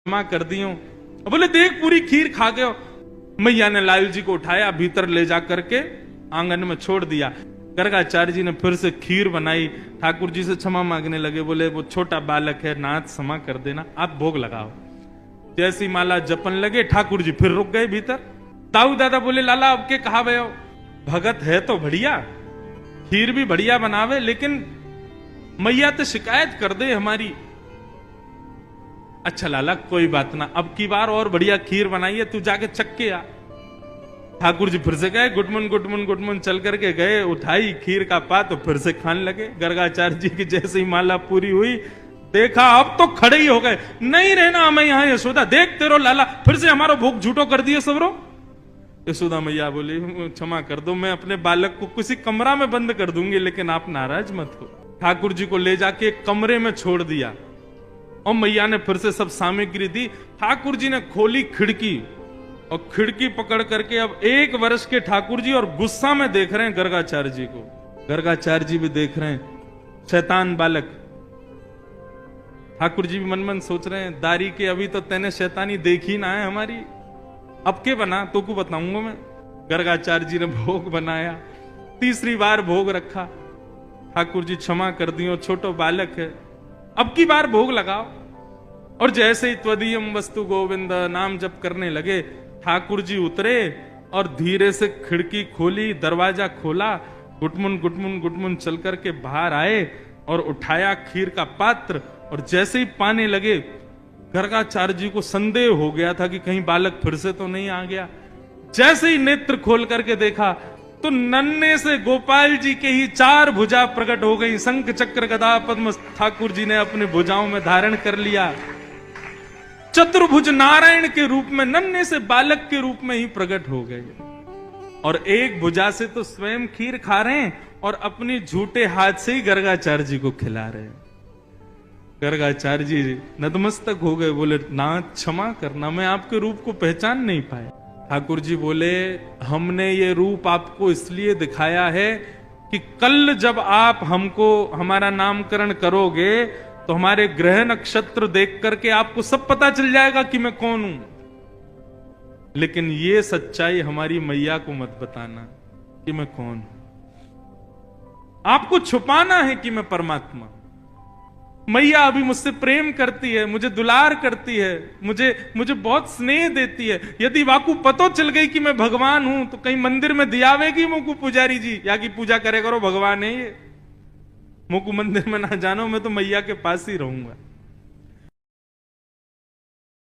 क्षमा कर दी हूं। बोले देख पूरी खीर खा गए हो। मैया ने लाल जी को उठाया, भीतर ले जा करके आंगन में छोड़ दिया। गर्गाचार्य जी ने फिर से खीर बनाई, ठाकुर जी से क्षमा मांगने लगे। बोले वो छोटा बालक है, नाथ क्षमा कर देना, आप भोग लगाओ। जैसी माला जपन लगे, ठाकुर जी फिर रुक गए भीतर। ताऊ दादा बोले लाला अब के कहा भयो, भगत है तो बढ़िया, खीर भी बढ़िया बनावे, लेकिन मैया तो शिकायत कर दे हमारी। अच्छा लाला कोई बात ना, अब की बार और बढ़िया खीर बनाई है, तू जाके चख के आ। ठाकुर जी फिर से गए, गुटमुन गुटमुन गुटमुन चल करके गए, उठाई खीर का पात तो फिर से खाने लगे। गर्गाचार्य जी की जैसे ही माला पूरी हुई, देखा अब तो खड़े ही हो गए, नहीं रहना हमें यहाँ यशोदा, देखते रहो लाला फिर से हमारा भोग झूठो कर दिए सबरो। यशोदा मैया बोली क्षमा कर दो, मैं अपने बालक को किसी कमरा में बंद कर दूंगी, लेकिन आप नाराज मत हो। ठाकुर जी को ले जाके एक कमरे में छोड़ दिया और मैया ने फिर से सब सामग्री दी। ठाकुर जी ने खोली खिड़की और खिड़की पकड़ करके अब 1 वर्ष के ठाकुर जी और गुस्सा में देख रहे हैं गर्गाचार्य जी को। गर्गाचार्य जी भी देख रहे हैं, शैतान बालक। ठाकुर जी भी मन मन सोच रहे हैं, दारी के अभी तो तेने शैतानी देखी ना है हमारी, अब के बना तो को बताऊंगा मैं। गर्गाचार्य जी ने भोग बनाया, तीसरी बार भोग रखा। ठाकुर जी क्षमा कर दियो, छोटो बालक है, अब की बार भोग लगाओ। और जैसे ही त्वदीयम वस्तु गोविंद नाम जप करने लगे, ठाकुर जी उतरे और धीरे से खिड़की खोली, दरवाजा खोला, गुटमुन गुटमुन गुटमुन चल करके बाहर आए और उठाया खीर का पात्र। और जैसे ही पाने लगे, गर्गाचार्य जी को संदेह हो गया था कि कहीं बालक फिर से तो नहीं आ गया। जैसे ही नेत्र खोल करके देखा तो नन्हे से गोपाल जी के ही 4 भुजा प्रकट हो गई। शंख चक्र गदा पद्म ठाकुर जी ने अपने भुजाओं में धारण कर लिया। चतुर्भुज नारायण के रूप में नन्हे से बालक के रूप में ही प्रकट हो गए। और एक भुजा से तो स्वयं खीर खा रहे हैं और अपनी झूठे हाथ से ही गर्गाचार्य जी को खिला रहे हैं। गर्गाचार्य जी नतमस्तक हो गए, बोले नाथ क्षमा करना, मैं आपके रूप को पहचान नहीं पाए। ठाकुर जी बोले हमने ये रूप आपको इसलिए दिखाया है कि कल जब आप हमको हमारा नामकरण करोगे तो हमारे ग्रह नक्षत्र देख करके आपको सब पता चल जाएगा कि मैं कौन हूं। लेकिन ये सच्चाई हमारी मैया को मत बताना कि मैं कौन हूं। आपको छुपाना है कि मैं परमात्मा। मैया अभी मुझसे प्रेम करती है, मुझे दुलार करती है, मुझे बहुत स्नेह देती है। यदि वाकू पतो चल गई कि मैं भगवान हूं तो कहीं मंदिर में दियावेगी मुझको पुजारी जी, या की पूजा करे करो, भगवान है ये, मुझको मंदिर में ना जानो, मैं तो मैया के पास ही रहूंगा।